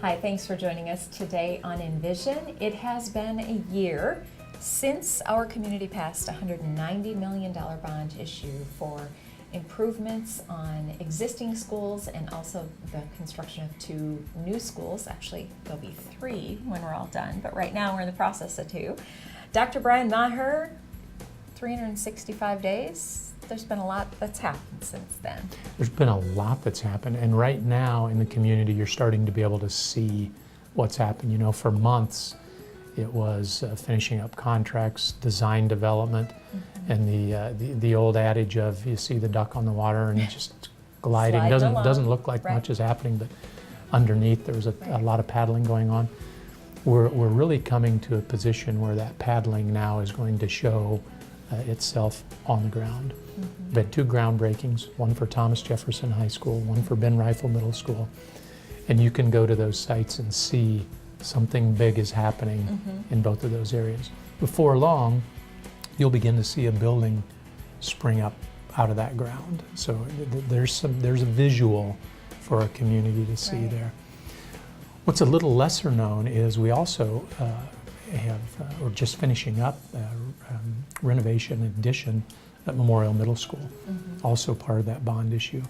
Hi, thanks for joining us today on Envision. It has been a year since our community passed a $190 million bond issue for improvements on existing schools and also the construction of 2 new schools. Actually, there'll be 3 when we're all done, but right now we're in the process of 2. Dr. Brian Maher, 365 days. There's been a lot that's happened since then. There's been a lot that's happened, and right now in the community you're starting to be able to see what's happened. You know, for months it was finishing up contracts, design development, and the old adage of you see the duck on the water and just gliding. Doesn't look like much is happening, but underneath there was a lot of paddling going on. We're really coming to a position where that paddling now is going to show itself on the ground. We've had 2 groundbreakings, one for Thomas Jefferson High School, one for Ben Rifle Middle School, and you can go to those sites and see something big is happening in both of those areas. Before long, you'll begin to see a building spring up out of that ground. So there's a visual for a community to see there. What's a little lesser known is we also we're just finishing up renovation addition at Memorial Middle School, also part of that bond issue.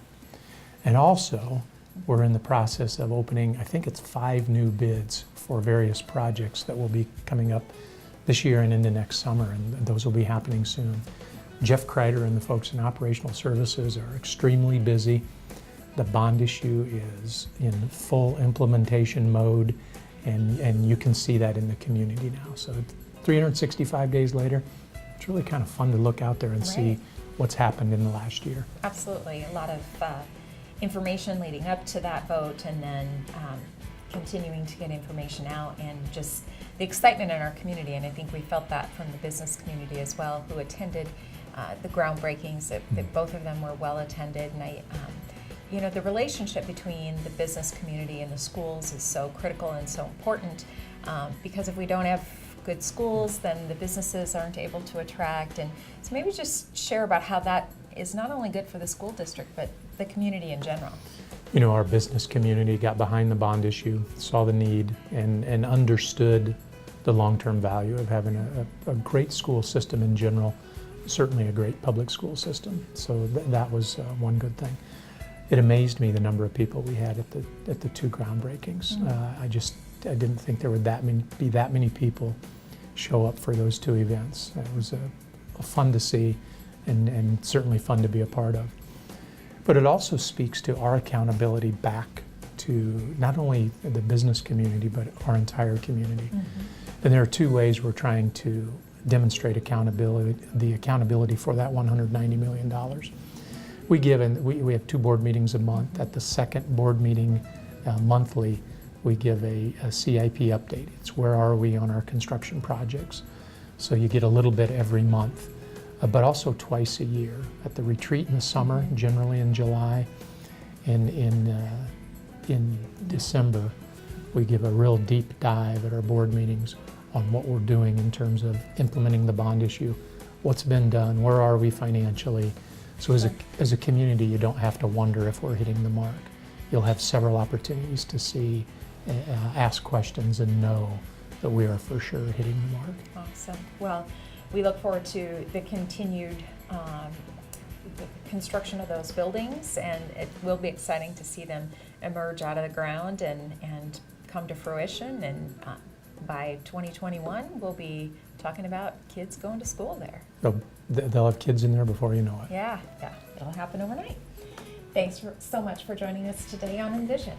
And also, we're in the process of opening, I think it's 5 new bids for various projects that will be coming up this year and into next summer, and those will be happening soon. Jeff Kreider and the folks in operational services are extremely busy. The bond issue is in full implementation mode, and you can see that in the community now. So 365 days later, it's really kind of fun to look out there and see what's happened in the last year. Absolutely. A lot of information leading up to that vote, and then continuing to get information out, and just the excitement in our community. And I think we felt that from the business community as well, who attended the groundbreakings, that both of them were well attended. And you know, the relationship between the business community and the schools is so critical and so important, because if we don't have good schools, then the businesses aren't able to attract. And so maybe just share about how that is not only good for the school district, but the community in general. You know, our business community got behind the bond issue, saw the need, and understood the long-term value of having a great school system in general, certainly a great public school system. So that was one good thing. It amazed me the number of people we had at the 2 groundbreakings. I didn't think there would be that many people show up for those 2 events. It was fun to see, and certainly fun to be a part of. But it also speaks to our accountability back to not only the business community, but our entire community. And there are 2 ways we're trying to demonstrate accountability, the accountability for that $190 million. We have 2 board meetings a month. At the second board meeting monthly, we give a CIP update. It's where are we on our construction projects. So you get a little bit every month, but also twice a year. At the retreat in the summer, generally in July, and in December, we give a real deep dive at our board meetings on what we're doing in terms of implementing the bond issue, what's been done, where are we financially. So as a community, you don't have to wonder if we're hitting the mark. You'll have several opportunities to see, ask questions, and know that we are for sure hitting the mark. Awesome. Well, we look forward to the continued the construction of those buildings, and it will be exciting to see them emerge out of the ground and come to fruition. And by 2021, we'll be talking about kids going to school there. They'll have kids in there before you know it. Yeah, it'll happen overnight. Thanks so much for joining us today on Envision.